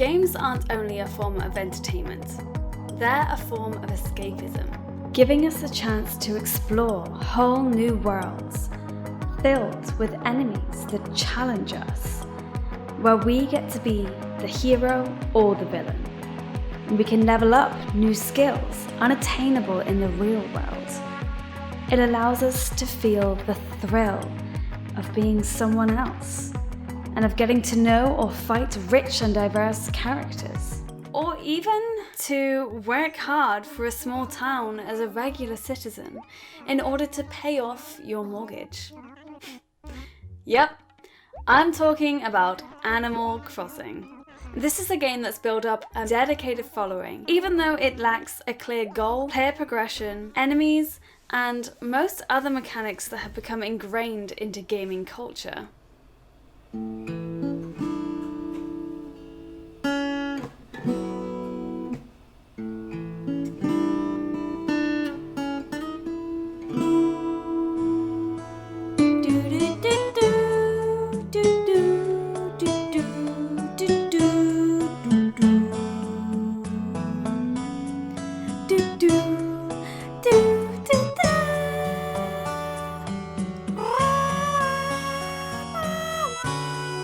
Games aren't only a form of entertainment, they're a form of escapism, giving us a chance to explore whole new worlds filled with enemies that challenge us, where we get to be the hero or the villain. And we can level up new skills unattainable in the real world. It allows us to feel the thrill of being someone else, and of getting to know or fight rich and diverse characters. Or even to work hard for a small town as a regular citizen in order to pay off your mortgage. Yep, I'm talking about Animal Crossing. This is a game that's built up a dedicated following, even though it lacks a clear goal, player progression, enemies, and most other mechanics that have become ingrained into gaming culture.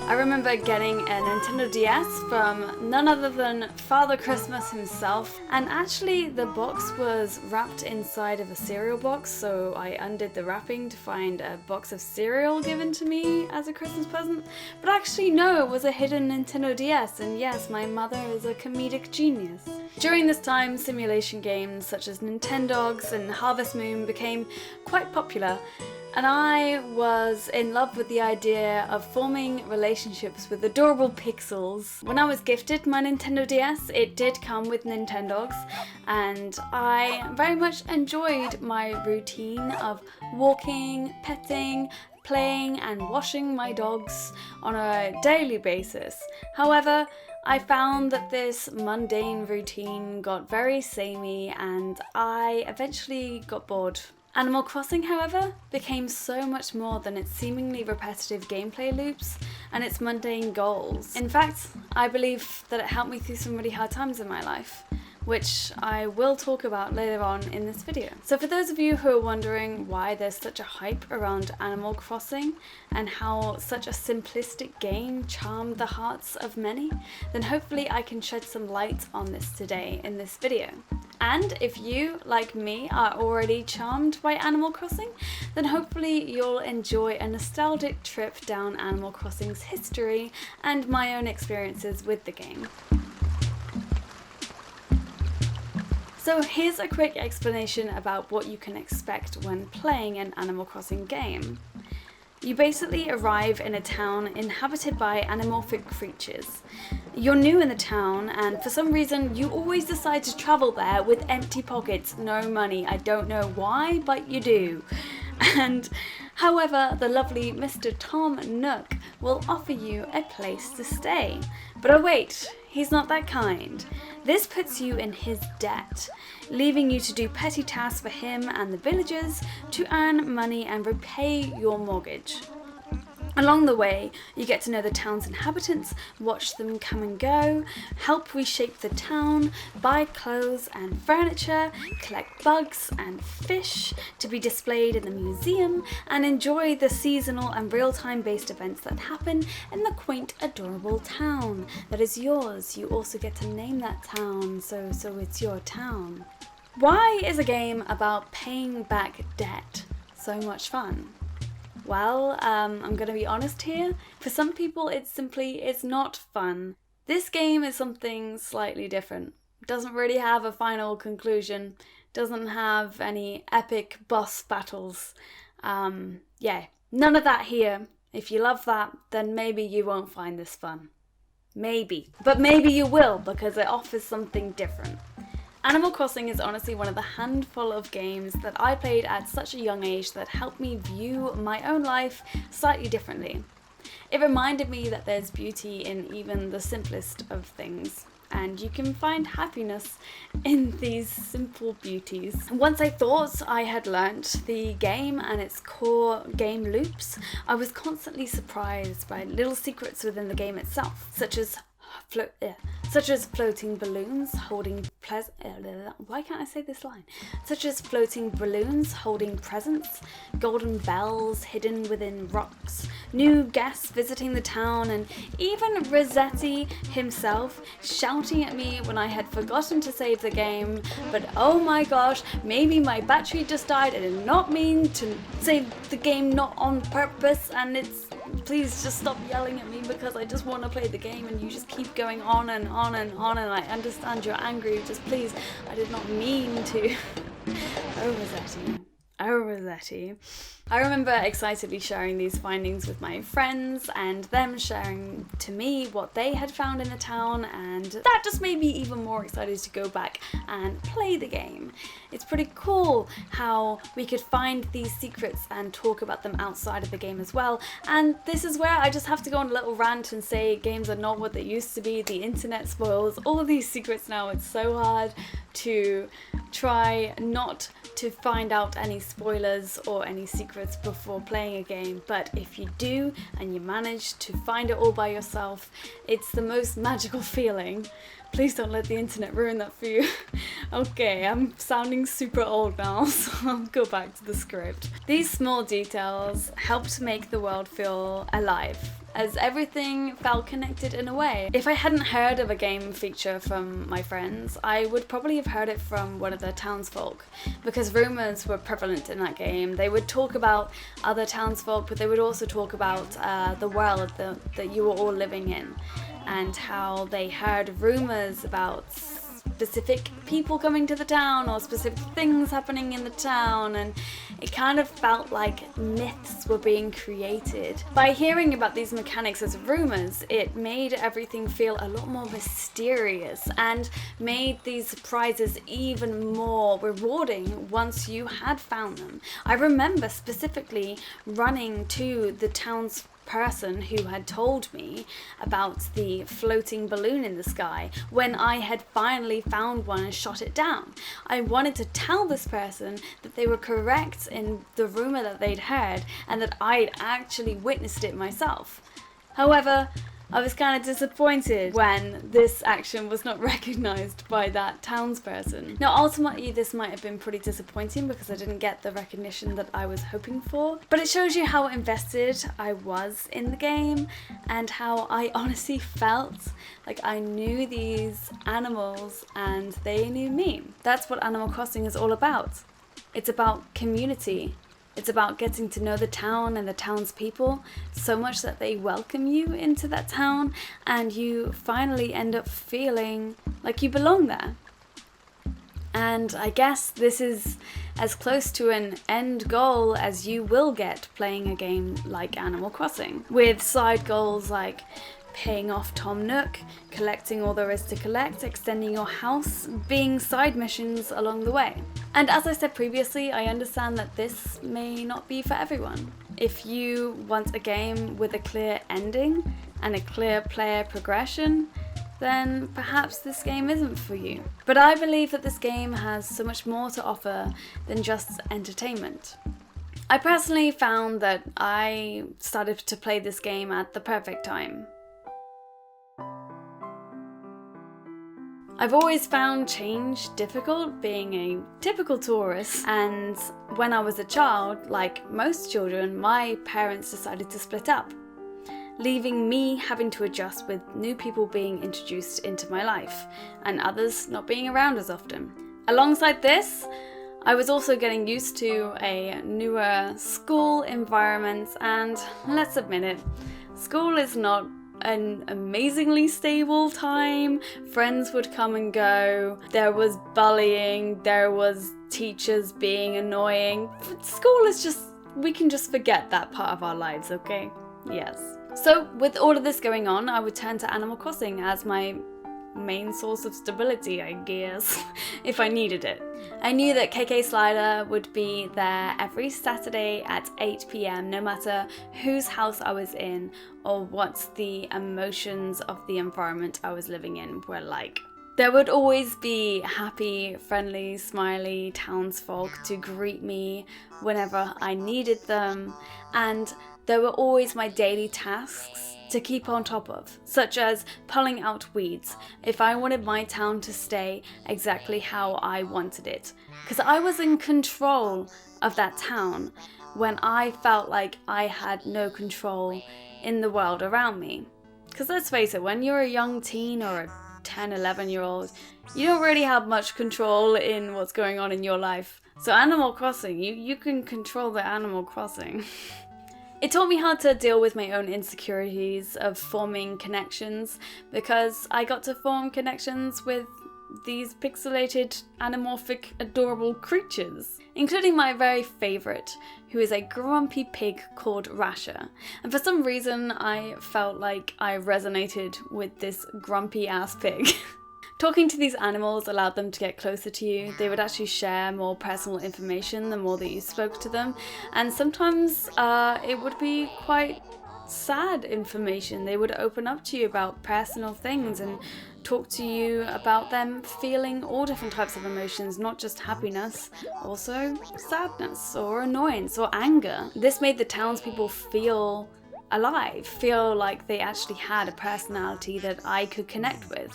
I remember getting a Nintendo DS from none other than Father Christmas himself, and actually the box was wrapped inside of a cereal box, so I undid the wrapping to find a box of cereal given to me as a Christmas present. But actually no, it was a hidden Nintendo DS, and yes, my mother is a comedic genius. During this time, simulation games such as Nintendogs and Harvest Moon became quite popular, and I was in love with the idea of forming relationships with adorable pixels. When I was gifted my Nintendo DS, it did come with Nintendogs, and I very much enjoyed my routine of walking, petting, playing and washing my dogs on a daily basis. However, I found that this mundane routine got very samey and I eventually got bored. Animal Crossing, however, became so much more than its seemingly repetitive gameplay loops and its mundane goals. In fact, I believe that it helped me through some really hard times in my life, which I will talk about later on in this video. So for those of you who are wondering why there's such a hype around Animal Crossing and how such a simplistic game charmed the hearts of many, then hopefully I can shed some light on this today in this video. And if you, like me, are already charmed by Animal Crossing, then hopefully you'll enjoy a nostalgic trip down Animal Crossing's history and my own experiences with the game. So here's a quick explanation about what you can expect when playing an Animal Crossing game. You basically arrive in a town inhabited by anamorphic creatures. You're new in the town, and for some reason you always decide to travel there with empty pockets, no money. I don't know why, but you do. And however, the lovely Mr. Tom Nook will offer you a place to stay. But oh wait, he's not that kind. This puts you in his debt, leaving you to do petty tasks for him and the villagers to earn money and repay your mortgage. Along the way, you get to know the town's inhabitants, watch them come and go, help reshape the town, buy clothes and furniture, collect bugs and fish to be displayed in the museum, and enjoy the seasonal and real-time based events that happen in the quaint, adorable town that is yours. You also get to name that town, so it's your town. Why is a game about paying back debt so much fun? Well, I'm going to be honest here. For some people, it's not fun. This game is something slightly different. It doesn't really have a final conclusion. Doesn't have any epic boss battles. Yeah, none of that here. If you love that, then maybe you won't find this fun. Maybe. But maybe you will, because it offers something different. Animal Crossing is honestly one of the handful of games that I played at such a young age that helped me view my own life slightly differently. It reminded me that there's beauty in even the simplest of things, and you can find happiness in these simple beauties. Once I thought I had learnt the game and its core game loops, I was constantly surprised by little secrets within the game itself, such as such as floating balloons holding why can't I say this line? Such as floating balloons holding presents, golden bells hidden within rocks, new guests visiting the town, and even Rossetti himself shouting at me when I had forgotten to save the game, but oh my gosh, maybe my battery just died. I did not mean to save the game, not on purpose, and please just stop yelling at me because I just want to play the game and you just keep going on and on and on, and I understand you're angry, just please, I did not mean to. Oh, Rossetti. Oh, Rossetti. I remember excitedly sharing these findings with my friends and them sharing to me what they had found in the town, and that just made me even more excited to go back and play the game. It's pretty cool how we could find these secrets and talk about them outside of the game as well, and this is where I just have to go on a little rant and say games are not what they used to be. The internet spoils all of these secrets now. It's so hard to try not to find out any spoilers or any secrets before playing a game, but if you do and you manage to find it all by yourself, it's the most magical feeling. Please don't let the internet ruin that for you. Okay, I'm sounding super old now, so I'll go back to the script. These small details helped make the world feel alive, as everything felt connected in a way. If I hadn't heard of a game feature from my friends, I would probably have heard it from one of the townsfolk, because rumours were prevalent in that game. They would talk about other townsfolk, but they would also talk about the world that you were all living in, and how they heard rumours about specific people coming to the town or specific things happening in the town, and it kind of felt like myths were being created. By hearing about these mechanics as rumours, it made everything feel a lot more mysterious and made these surprises even more rewarding once you had found them. I remember specifically running to the town's person who had told me about the floating balloon in the sky when I had finally found one and shot it down. I wanted to tell this person that they were correct in the rumor that they'd heard and that I'd actually witnessed it myself. However, I was kind of disappointed when this action was not recognized by that townsperson. Now, ultimately, this might have been pretty disappointing because I didn't get the recognition that I was hoping for, but it shows you how invested I was in the game and how I honestly felt like I knew these animals and they knew me. That's what Animal Crossing is all about. It's about community. It's about getting to know the town and the townspeople so much that they welcome you into that town and you finally end up feeling like you belong there. And I guess this is as close to an end goal as you will get playing a game like Animal Crossing, with side goals like paying off Tom Nook, collecting all there is to collect, extending your house, being side missions along the way. And as I said previously, I understand that this may not be for everyone. If you want a game with a clear ending and a clear player progression, then perhaps this game isn't for you. But I believe that this game has so much more to offer than just entertainment. I personally found that I started to play this game at the perfect time. I've always found change difficult, being a typical tourist, and when I was a child, like most children, my parents decided to split up, leaving me having to adjust with new people being introduced into my life, and others not being around as often. Alongside this, I was also getting used to a newer school environment, and let's admit it, school is not an amazingly stable time. Friends would come and go, there was bullying, there was teachers being annoying. School is just, we can just forget that part of our lives, okay? Yes. So with all of this going on, I would turn to Animal Crossing as my main source of stability, I guess, if I needed it. I knew that KK Slider would be there every Saturday at 8 PM, no matter whose house I was in or what the emotions of the environment I was living in were like. There would always be happy, friendly, smiley townsfolk to greet me whenever I needed them, and there were always my daily tasks to keep on top of, such as pulling out weeds if I wanted my town to stay exactly how I wanted it. Because I was in control of that town when I felt like I had no control in the world around me. Because let's face it, when you're a young teen or a 10, 11-year-old, you don't really have much control in what's going on in your life. So Animal Crossing, you can control the Animal Crossing. It taught me how to deal with my own insecurities of forming connections, because I got to form connections with these pixelated, anamorphic, adorable creatures, including my very favourite, who is a grumpy pig called Rasher. And for some reason, I felt like I resonated with this grumpy ass pig. Talking to these animals allowed them to get closer to you. They would actually share more personal information the more that you spoke to them. And sometimes it would be quite sad information. They would open up to you about personal things and talk to you about them feeling all different types of emotions, not just happiness, also sadness or annoyance or anger. This made the townspeople feel alive, feel like they actually had a personality that I could connect with.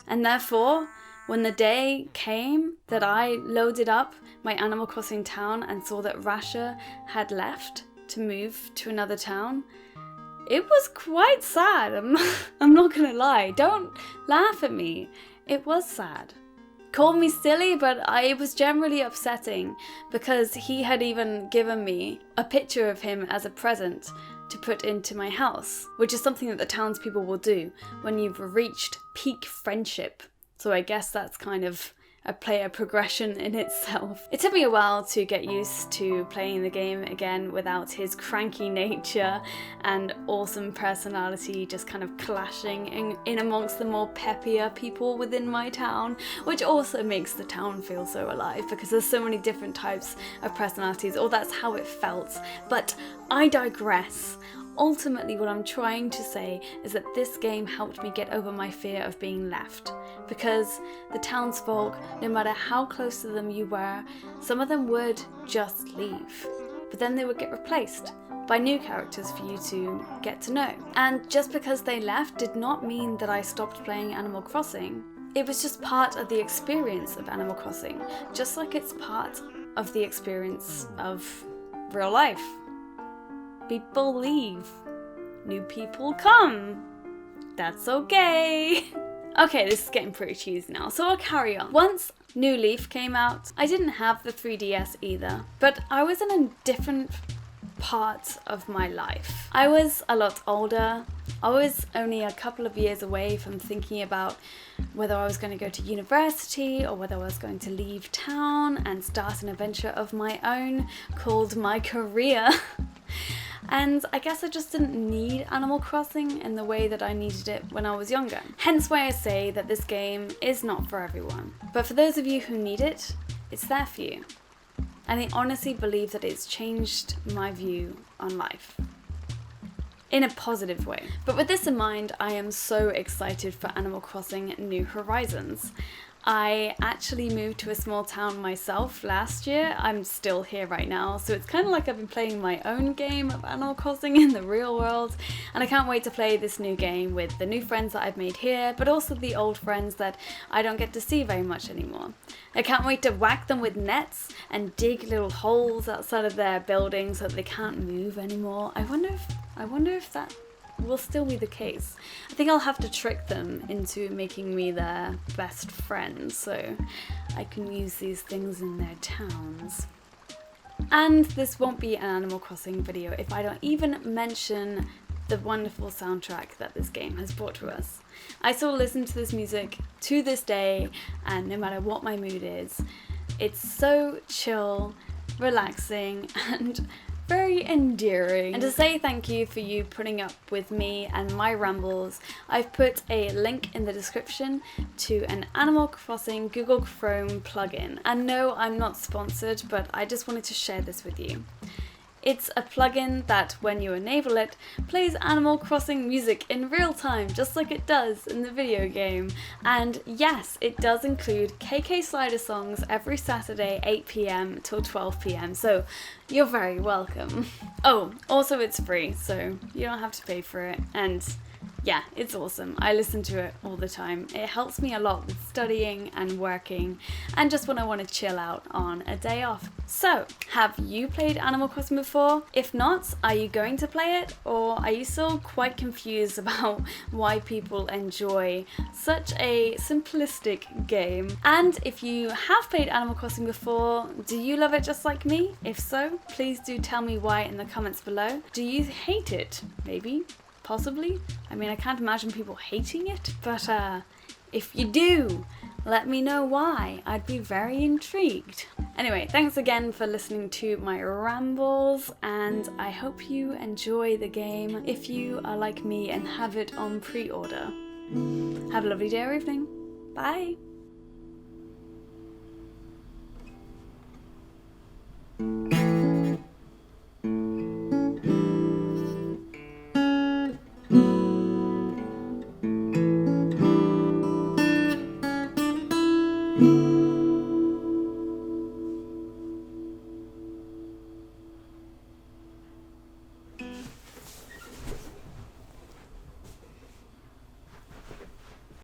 And therefore, when the day came that I loaded up my Animal Crossing town and saw that Rasher had left to move to another town, it was quite sad. I'm not gonna lie. Don't laugh at me. It was sad. Call me silly, but it was generally upsetting, because he had even given me a picture of him as a present to put into my house, which is something that the townspeople will do when you've reached peak friendship. So I guess that's kind of a player progression in itself. It took me a while to get used to playing the game again without his cranky nature and awesome personality just kind of clashing in amongst the more peppier people within my town, which also makes the town feel so alive because there's so many different types of personalities, or that's how it felt. But I digress. Ultimately, what I'm trying to say is that this game helped me get over my fear of being left, because the townsfolk, no matter how close to them you were, some of them would just leave, but then they would get replaced by new characters for you to get to know. And just because they left did not mean that I stopped playing Animal Crossing. It was just part of the experience of Animal Crossing, just like it's part of the experience of real life. People leave, new people come. That's okay. Okay, this is getting pretty cheesy now, so I'll carry on. Once New Leaf came out, I didn't have the 3DS either, but I was in a different part of my life. I was a lot older. I was only a couple of years away from thinking about whether I was going to go to university or whether I was going to leave town and start an adventure of my own called my career. And I guess I just didn't need Animal Crossing in the way that I needed it when I was younger. Hence why I say that this game is not for everyone. But for those of you who need it, it's there for you. And I honestly believe that it's changed my view on life in a positive way. But with this in mind, I am so excited for Animal Crossing New Horizons. I actually moved to a small town myself last year. I'm still here right now, so it's kind of like I've been playing my own game of Animal Crossing in the real world, and I can't wait to play this new game with the new friends that I've made here, but also the old friends that I don't get to see very much anymore. I can't wait to whack them with nets and dig little holes outside of their buildings so that they can't move anymore. I wonder if that will still be the case. I think I'll have to trick them into making me their best friend so I can use these things in their towns. And this won't be an Animal Crossing video if I don't even mention the wonderful soundtrack that this game has brought to us. I still listen to this music to this day, and no matter what my mood is, it's so chill, relaxing, and very endearing. And to say thank you for you putting up with me and my rambles, I've put a link in the description to an Animal Crossing Google Chrome plugin. And no, I'm not sponsored, but I just wanted to share this with you. It's a plugin that, when you enable it, plays Animal Crossing music in real time, just like it does in the video game. And yes, it does include KK Slider songs every Saturday 8 PM till 12 PM, so you're very welcome. Oh, also it's free, so you don't have to pay for it, and yeah, it's awesome. I listen to it all the time. It helps me a lot with studying and working, and just when I want to chill out on a day off. So, have you played Animal Crossing before? If not, are you going to play it? Or are you still quite confused about why people enjoy such a simplistic game? And if you have played Animal Crossing before, do you love it just like me? If so, please do tell me why in the comments below. Do you hate it? Maybe? Possibly? I mean, I can't imagine people hating it, but if you do, let me know why. I'd be very intrigued. Anyway, thanks again for listening to my rambles, and I hope you enjoy the game if you are like me and have it on pre-order. Have a lovely day or evening. Bye!